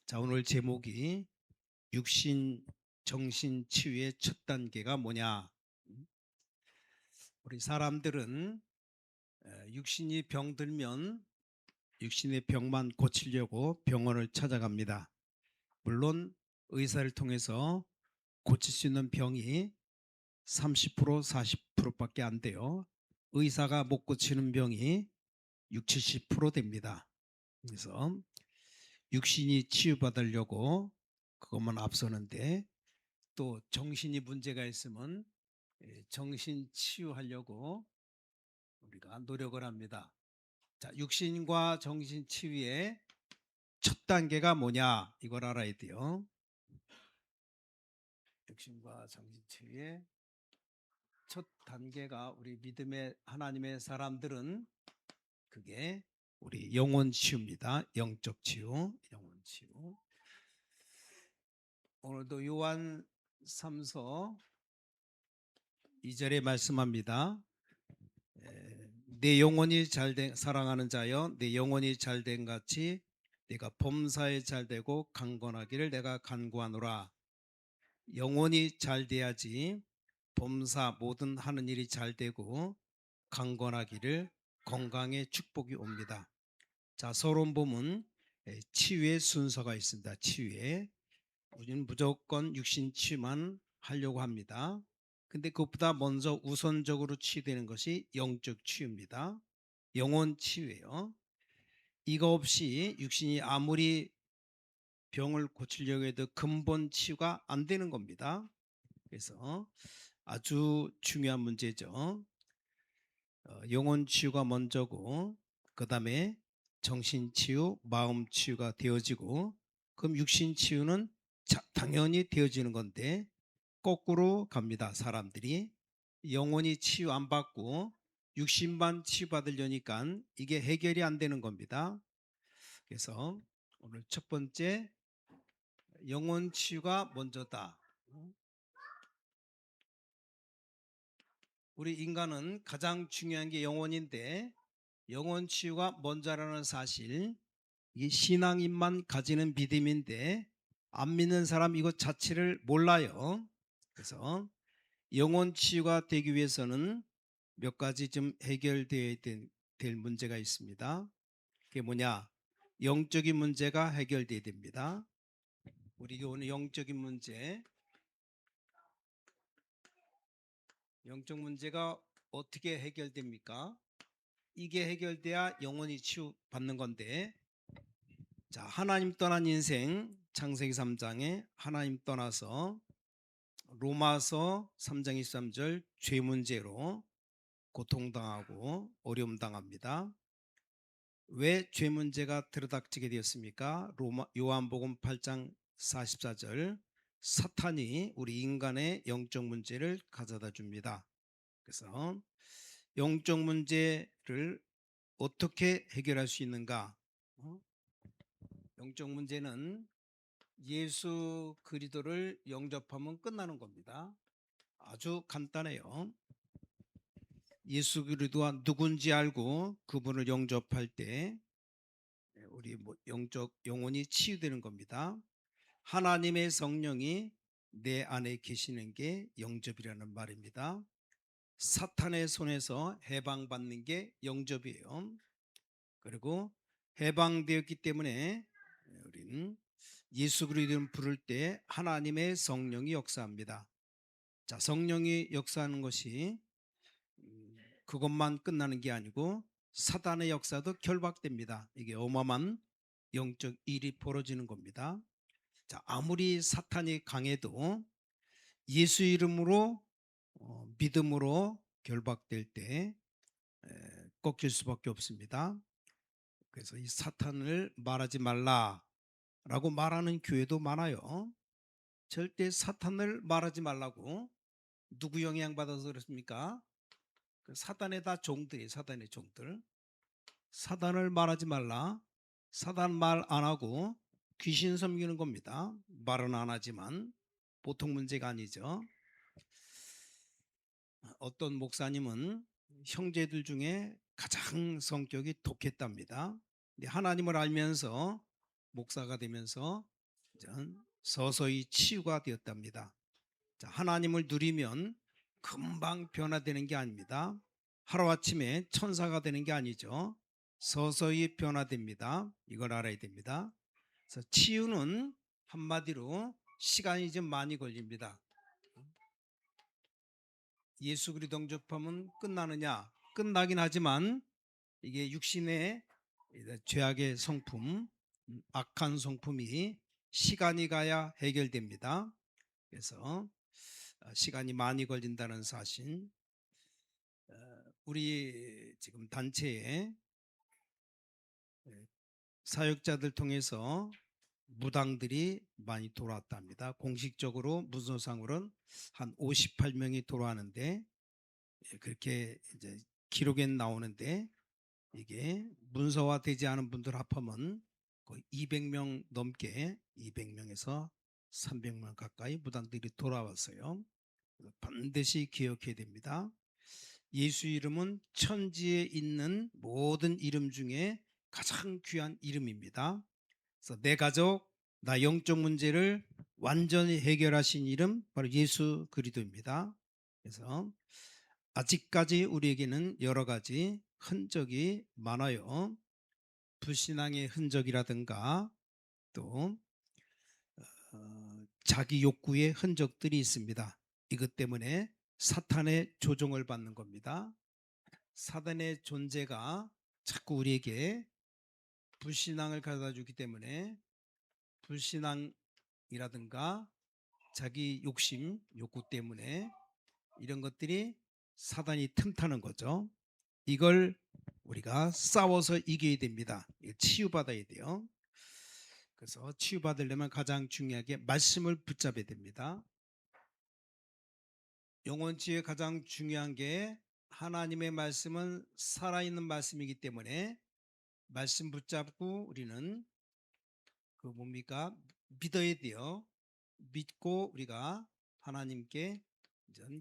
자, 오늘 제목이 육신, 정신 치유의 첫 단계가 뭐냐? 우리 사람들은 육신이 병들면 육신의 병만 고치려고 병원을 찾아갑니다. 물론 의사를 통해서 고칠 수 있는 병이 30%, 40%밖에 안 돼요. 의사가 못 고치는 병이 6, 70% 됩니다. 그래서 육신이 치유받으려고 그것만 앞서는데, 또 정신이 문제가 있으면 정신 치유하려고 우리가 노력을 합니다. 자, 육신과 정신 치유의 첫 단계가 뭐냐, 이걸 알아야 돼요. 육신과 정신 치유의 첫 단계가, 우리 믿음의 하나님의 사람들은 그게 우리 영혼 치유입니다. 영적 치유, 영혼 치유. 오늘도 요한 3서 2절에 말씀합니다. 내 영혼이 잘된 사랑하는 자여, 내 영혼이 잘된 같이 내가 범사에 잘되고 강건하기를 내가 간구하노라. 영혼이 잘돼야지 범사 모든 하는 일이 잘되고 강건하기를, 건강의 축복이 옵니다. 자, 서론보면 치유의 순서가 있습니다. 치유에 우리는 무조건 육신 치유만 하려고 합니다. 근데 그것보다 먼저 우선적으로 치유되는 것이 영적 치유입니다. 영혼 치유예요. 이거 없이 육신이 아무리 병을 고치려고 해도 근본 치유가 안 되는 겁니다. 그래서 아주 중요한 문제죠. 영혼 치유가 먼저고, 그 다음에 정신 치유, 마음 치유가 되어지고, 그럼 육신 치유는 당연히 되어지는 건데, 거꾸로 갑니다. 사람들이 영혼이 치유 안 받고 육신만 치유받으려니까 이게 해결이 안 되는 겁니다. 그래서 오늘 첫 번째, 영혼 치유가 먼저다. 우리 인간은 가장 중요한 게 영혼인데, 영혼 치유가 먼저라는 사실, 이게 신앙인만 가지는 믿음인데 안 믿는 사람 이것 자체를 몰라요. 그래서 영혼 치유가 되기 위해서는 몇 가지 좀 해결되어야 될 문제가 있습니다. 그게 뭐냐? 영적인 문제가 해결돼야 됩니다. 우리 오늘 영적인 문제, 영적 문제가 어떻게 해결됩니까? 이게 해결돼야 영혼이 치유받는 건데, 자, 하나님 떠난 인생, 창세기 3장에 하나님 떠나서 로마서 3장 23절 죄 문제로 고통당하고 어려움 당합니다. 왜 죄 문제가 들어닥치게 되었습니까? 요한복음 8장 44절, 사탄이 우리 인간의 영적 문제를 가져다 줍니다. 그래서 영적 문제를 어떻게 해결할 수 있는가? 영적 문제는 예수 그리스도를 영접하면 끝나는 겁니다. 아주 간단해요. 예수 그리스도가 누군지 알고 그분을 영접할 때 우리 영적 영혼이 치유되는 겁니다. 하나님의 성령이 내 안에 계시는 게 영접이라는 말입니다. 사탄의 손에서 해방받는 게 영접이에요. 그리고 해방되었기 때문에 우리는 예수 그리스도를 부를 때 하나님의 성령이 역사합니다. 자, 성령이 역사하는 것이 그것만 끝나는 게 아니고 사단의 역사도 결박됩니다. 이게 어마어마한 영적 일이 벌어지는 겁니다. 자, 아무리 사탄이 강해도 예수 이름으로 믿음으로 결박될 때 꺾일 수밖에 없습니다. 그래서 이 사탄을 말하지 말라라고 말하는 교회도 많아요. 절대 사탄을 말하지 말라고. 누구 영향받아서 그렇습니까? 사단의 다 종들이, 사단의 종들. 사단을 말하지 말라. 사단 말 안 하고 귀신 섬기는 겁니다. 말은 안 하지만 보통 문제가 아니죠. 어떤 목사님은 형제들 중에 가장 성격이 독했답니다. 근데 하나님을 알면서 목사가 되면서 서서히 치유가 되었답니다. 자, 하나님을 누리면 금방 변화되는 게 아닙니다. 하루아침에 천사가 되는 게 아니죠. 서서히 변화됩니다. 이걸 알아야 됩니다. 그래서 치유는 한마디로 시간이 좀 많이 걸립니다. 예수 그리스도 영접하면 끝나느냐? 끝나긴 하지만 이게 육신의 죄악의 성품, 악한 성품이 시간이 가야 해결됩니다. 그래서 시간이 많이 걸린다는 사실, 우리 지금 단체에 사역자들 통해서 무당들이 많이 돌아왔답니다. 공식적으로 문서상으로는 한 58명이 돌아왔는데, 그렇게 이제 기록에 나오는데, 이게 문서화되지 않은 분들 합하면 거의 200명 넘게, 200명에서 300명 가까이 무당들이 돌아왔어요. 반드시 기억해야 됩니다. 예수 이름은 천지에 있는 모든 이름 중에 가장 귀한 이름입니다. 그래서 내 가족, 나 영적 문제를 완전히 해결하신 이름 바로 예수 그리스도입니다. 그래서 아직까지 우리에게는 여러 가지 흔적이 많아요. 불신앙의 흔적이라든가 또 자기 욕구의 흔적들이 있습니다. 이것 때문에 사탄의 조종을 받는 겁니다. 사단의 존재가 자꾸 우리에게 불신앙을 가져다 주기 때문에 불신앙이라든가 자기 욕심, 욕구 때문에 이런 것들이 사단이 틈타는 거죠. 이걸 우리가 싸워서 이겨야 됩니다. 치유받아야 돼요. 그래서 치유받으려면 가장 중요하게 말씀을 붙잡아야 됩니다. 영혼치유의 가장 중요한 게 하나님의 말씀은 살아있는 말씀이기 때문에 말씀 붙잡고 우리는 그 뭡니까? 믿어야 돼요. 믿고 우리가 하나님께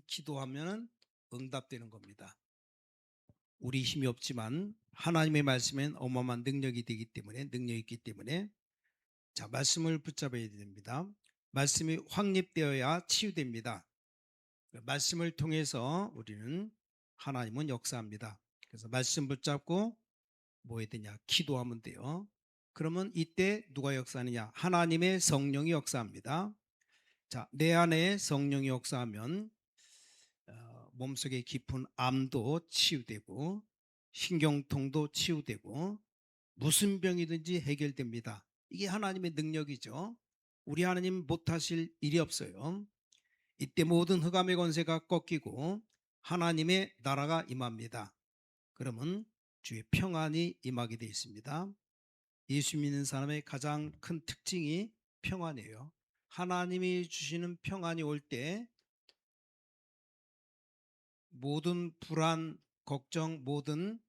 기도하면 응답되는 겁니다. 우리 힘이 없지만 하나님의 말씀엔 어마어마한 능력이 되기 때문에, 능력이 있기 때문에 자, 말씀을 붙잡아야 됩니다. 말씀이 확립되어야 치유됩니다. 말씀을 통해서 우리는 하나님은 역사합니다. 그래서 말씀 붙잡고 뭐 해야 되냐? 기도하면 돼요. 그러면 이때 누가 역사하느냐? 하나님의 성령이 역사합니다. 자, 내 안에 성령이 역사하면 몸속에 깊은 암도 치유되고 신경통도 치유되고 무슨 병이든지 해결됩니다. 이게 하나님의 능력이죠. 우리 하나님 못하실 일이 없어요. 이때 모든 흑암의 권세가 꺾이고 하나님의 나라가 임합니다. 그러면 주의 평안이 임하게 되어 있습니다. 예수 믿는 사람의 가장 큰 특징이 평안이에요. 하나님이 주시는 평안이 올 때 모든 불안, 걱정, 모든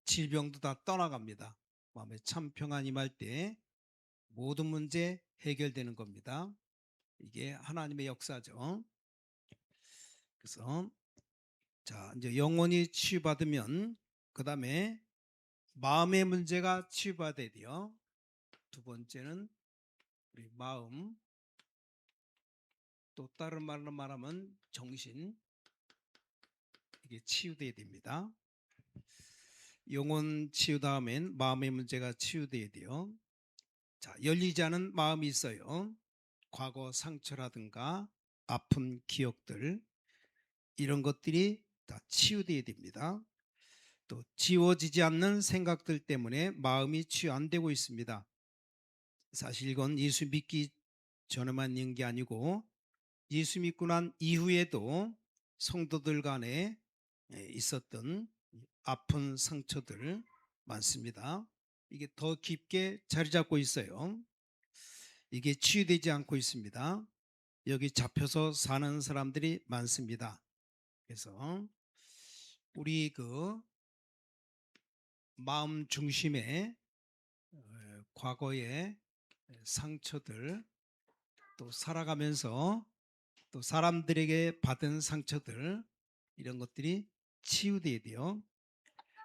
질병도 다 떠나갑니다. 마음에 참 평안이 임할 때 모든 문제 해결되는 겁니다. 이게 하나님의 역사죠. 그래서 자, 이제 영혼이 치유받으면 그 다음에 마음의 문제가 치유받아야 돼요. 두 번째는 우리 마음, 또 다른 말로 말하면 정신, 이게 치유돼야 됩니다. 영혼 치유 다음엔 마음의 문제가 치유돼야 돼요. 자, 열리지 않은 마음이 있어요. 과거 상처라든가 아픈 기억들, 이런 것들이 다 치유돼야 됩니다. 또 지워지지 않는 생각들 때문에 마음이 치유 안 되고 있습니다. 사실 이건 예수 믿기 전에만 있는 게 아니고 예수 믿고 난 이후에도 성도들 간에 있었던 아픈 상처들 많습니다. 이게 더 깊게 자리 잡고 있어요. 이게 치유되지 않고 있습니다. 여기 잡혀서 사는 사람들이 많습니다. 그래서 우리 그 마음 중심에 과거의 상처들, 또 살아가면서 또 사람들에게 받은 상처들, 이런 것들이 치유돼야 돼요.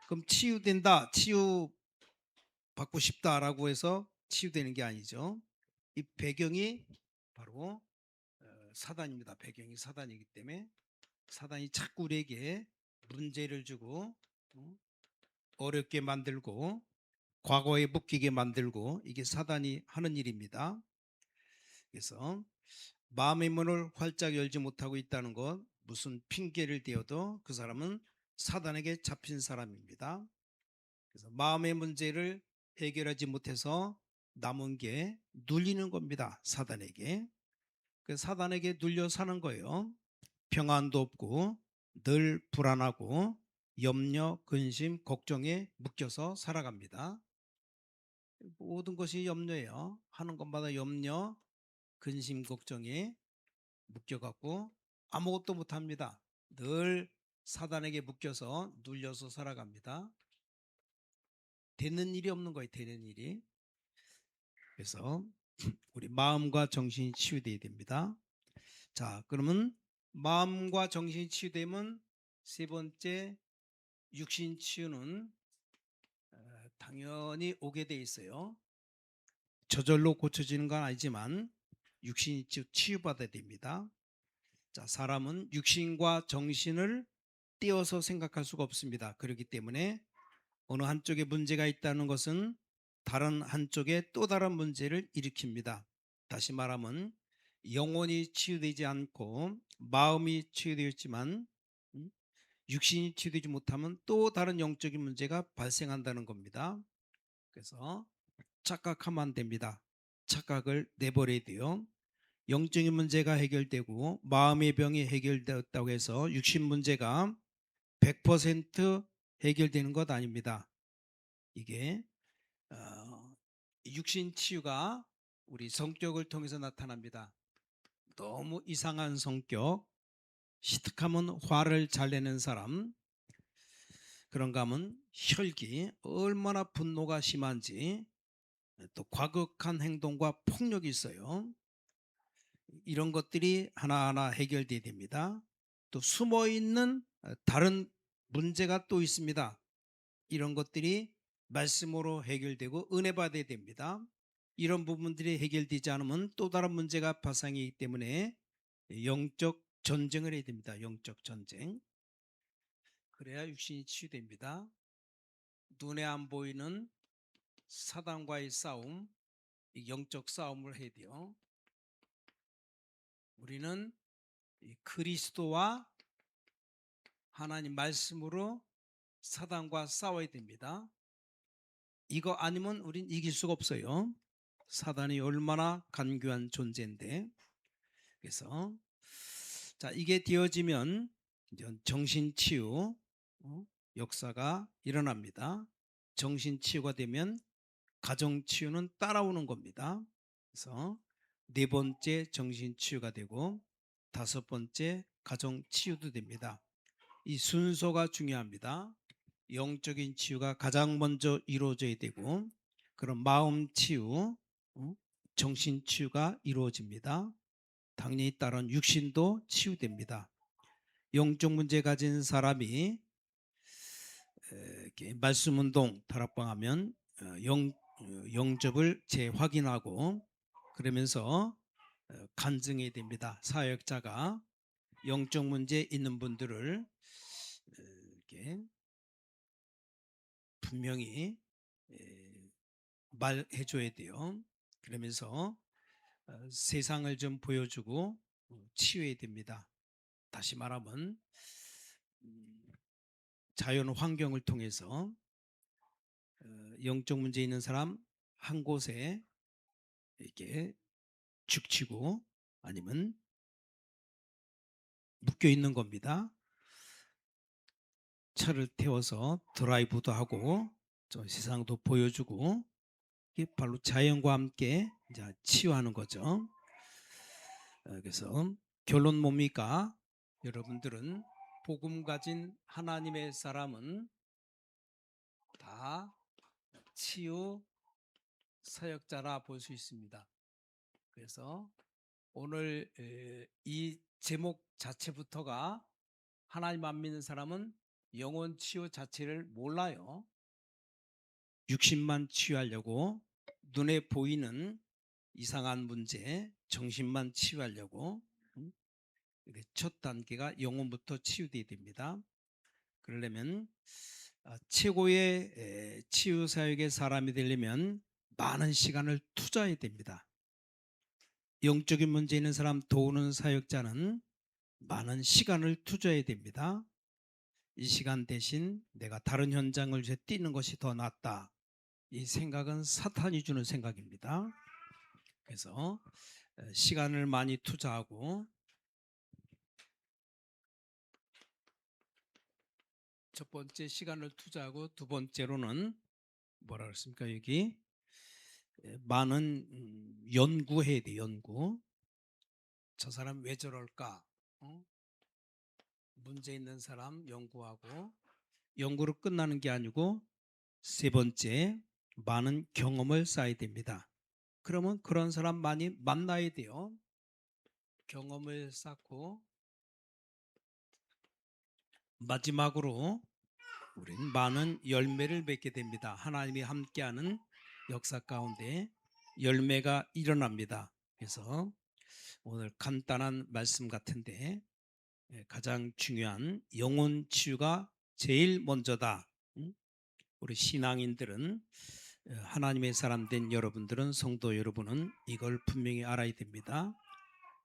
그럼 치유된다, 치유받고 싶다라고 해서 치유되는 게 아니죠. 이 배경이 바로 사단입니다. 배경이 사단이기 때문에 사단이 자꾸 우리에게 문제를 주고 어렵게 만들고 과거에 묶이게 만들고 이게 사단이 하는 일입니다. 그래서 마음의 문을 활짝 열지 못하고 있다는 것, 무슨 핑계를 대어도 그 사람은 사단에게 잡힌 사람입니다. 그래서 마음의 문제를 해결하지 못해서 남은 게 눌리는 겁니다. 사단에게. 그 사단에게 눌려 사는 거예요. 평안도 없고 늘 불안하고 염려, 근심, 걱정에 묶여서 살아갑니다. 모든 것이 염려예요. 하는 것마다 염려, 근심, 걱정에 묶여갖고 아무것도 못합니다. 늘 사단에게 묶여서 눌려서 살아갑니다. 되는 일이 없는 거예요. 되는 일이. 그래서 우리 마음과 정신이 치유돼야 됩니다. 자, 그러면 마음과 정신이 치유되면 세 번째 육신 치유는 당연히 오게 돼 있어요. 저절로 고쳐지는 건 아니지만 육신이 치유받아야 됩니다. 자, 사람은 육신과 정신을 떼어서 생각할 수가 없습니다. 그렇기 때문에 어느 한쪽에 문제가 있다는 것은 다른 한쪽에 또 다른 문제를 일으킵니다. 다시 말하면 영혼이 치유되지 않고 마음이 치유되었지만 육신이 치유되지 못하면 또 다른 영적인 문제가 발생한다는 겁니다. 그래서 착각하면 안 됩니다. 착각을 내버려야 돼요. 영적인 문제가 해결되고 마음의 병이 해결되었다고 해서 육신 문제가 100% 해결되는 것 아닙니다. 이게 육신 치유가 우리 성격을 통해서 나타납니다. 너무 이상한 성격, 시특하면 화를 잘 내는 사람, 그런가 하면 혈기, 얼마나 분노가 심한지, 또 과격한 행동과 폭력이 있어요. 이런 것들이 하나하나 해결돼야 됩니다. 또 숨어있는 다른 문제가 또 있습니다. 이런 것들이 말씀으로 해결되고 은혜 받아야 됩니다. 이런 부분들이 해결되지 않으면 또 다른 문제가 발생하기 때문에 영적 전쟁을 해야 됩니다. 영적 전쟁. 그래야 육신이 치유됩니다. 눈에 안 보이는 사단과의 싸움, 영적 싸움을 해야 돼요. 우리는 그리스도와 하나님 말씀으로 사단과 싸워야 됩니다. 이거 아니면 우린 이길 수가 없어요. 사단이 얼마나 간교한 존재인데. 그래서 자, 이게 되어지면 정신치유 역사가 일어납니다. 정신치유가 되면 가정치유는 따라오는 겁니다. 그래서 네 번째 정신치유가 되고 다섯 번째 가정치유도 됩니다. 이 순서가 중요합니다. 영적인 치유가 가장 먼저 이루어져야 되고 그런 마음 치유, 정신 치유가 이루어집니다. 당연히 따른 육신도 치유됩니다. 영적 문제 가진 사람이 이렇게 말씀 운동 다락방하면 영접을 재확인하고 그러면서 간증해야 됩니다. 사역자가 영적 문제 있는 분들을 이렇게 분명히 말해 줘야 돼요. 그러면서 세상을 좀 보여주고 치유해야 됩니다. 다시 말하면 자연 환경을 통해서 영적 문제 있는 사람 한 곳에 이렇게 죽치고 아니면 묶여 있는 겁니다. 차를 태워서 드라이브도 하고 좀 세상도 보여주고 이게 바로 자연과 함께 이제 치유하는 거죠. 그래서 결론 뭡니까? 여러분들은 복음 가진 하나님의 사람은 다 치유 사역자라 볼 수 있습니다. 그래서 오늘 이 제목 자체부터가 하나님 안 믿는 사람은 영혼 치유 자체를 몰라요. 육신만 치유하려고 눈에 보이는 이상한 문제, 정신만 치유하려고 첫 단계가 영혼부터 치유돼야 됩니다. 그러려면 최고의 치유 사역의 사람이 되려면 많은 시간을 투자해야 됩니다. 영적인 문제 있는 사람 도우는 사역자는 많은 시간을 투자해야 됩니다. 이 시간 대신 내가 다른 현장을 뛰는 것이 더 낫다. 이 생각은 사탄이 주는 생각입니다. 그래서 시간을 많이 투자하고, 첫 번째 시간을 투자하고, 두 번째로는 뭐라 그랬습니까? 여기 많은 연구해야 돼. 연구. 저 사람 왜 저럴까? 문제 있는 사람 연구하고, 연구로 끝나는 게 아니고 세 번째, 많은 경험을 쌓아야 됩니다. 그러면 그런 사람 많이 만나야 돼요. 경험을 쌓고, 마지막으로 우리는 많은 열매를 맺게 됩니다. 하나님이 함께하는 역사 가운데 열매가 일어납니다. 그래서 오늘 간단한 말씀 같은데, 가장 중요한 영혼 치유가 제일 먼저다. 우리 신앙인들은, 하나님의 사람 된 여러분들은, 성도 여러분은 이걸 분명히 알아야 됩니다.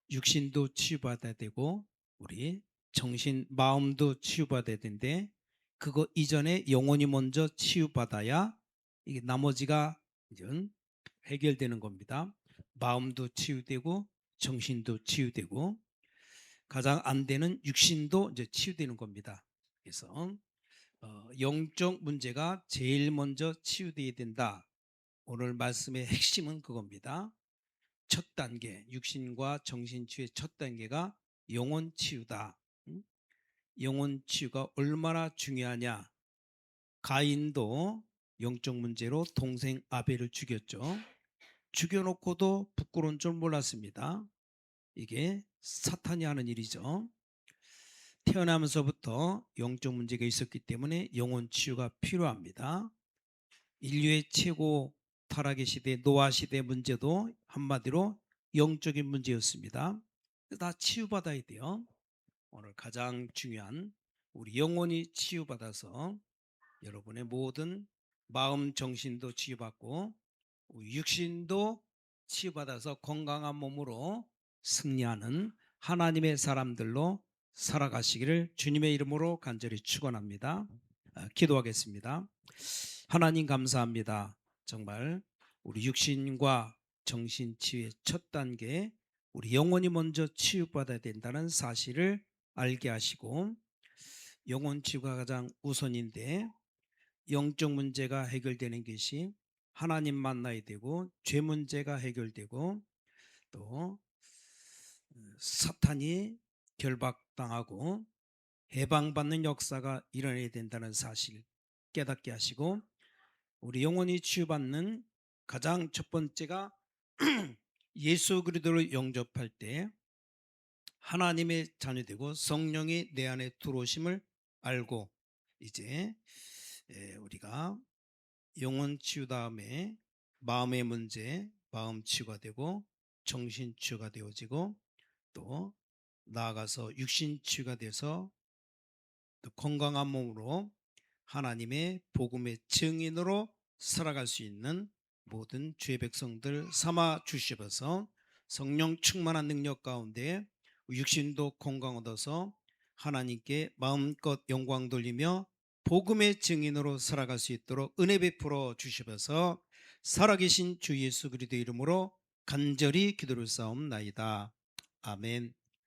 육신도 치유받아야 되고 우리 정신, 마음도 치유받아야 되는데, 그거 이전에 영혼이 먼저 치유받아야 이게 나머지가 이제 해결되는 겁니다. 마음도 치유되고 정신도 치유되고 가장 안 되는 육신도 이제 치유되는 겁니다. 그래서 영적 문제가 제일 먼저 치유되어야 된다. 오늘 말씀의 핵심은 그겁니다. 첫 단계, 육신과 정신 치유의 첫 단계가 영혼 치유다. 영혼 치유가 얼마나 중요하냐? 가인도 영적 문제로 동생 아벨을 죽였죠. 죽여놓고도 부끄러운 줄 몰랐습니다. 이게 사탄이 하는 일이죠. 태어나면서부터 영적 문제가 있었기 때문에 영혼 치유가 필요합니다. 인류의 최고 타락의 시대, 노아 시대 문제도 한마디로 영적인 문제였습니다. 다 치유받아야 돼요. 오늘 가장 중요한 우리 영혼이 치유받아서 여러분의 모든 마음, 정신도 치유받고 육신도 치유받아서 건강한 몸으로 승리하는 하나님의 사람들로 살아가시기를 주님의 이름으로 간절히 축원합니다. 기도하겠습니다. 하나님 감사합니다. 정말 우리 육신과 정신 치유의 첫 단계, 우리 영혼이 먼저 치유받아야 된다는 사실을 알게 하시고, 영혼 치유가 가장 우선인데 영적 문제가 해결되는 것이 하나님 만나야 되고, 죄 문제가 해결되고, 또 사탄이 결박당하고 해방받는 역사가 일어나야 된다는 사실 깨닫게 하시고, 우리 영혼이 치유받는 가장 첫 번째가 예수 그리스도를 영접할 때 하나님의 자녀되고 성령이 내 안에 들어오심을 알고, 이제 우리가 영혼 치유 다음에 마음의 문제, 마음 치유가 되고 정신 치유가 되어지고, 또 나아가서 육신 치유가 돼서 또 건강한 몸으로 하나님의 복음의 증인으로 살아갈 수 있는 모든 주의 백성들 삼아 주시어서 성령 충만한 능력 가운데 육신도 건강 얻어서 하나님께 마음껏 영광 돌리며 복음의 증인으로 살아갈 수 있도록 은혜 베풀어 주시어서 살아계신 주 예수 그리스도 이름으로 간절히 기도를 싸움나이다. 아멘.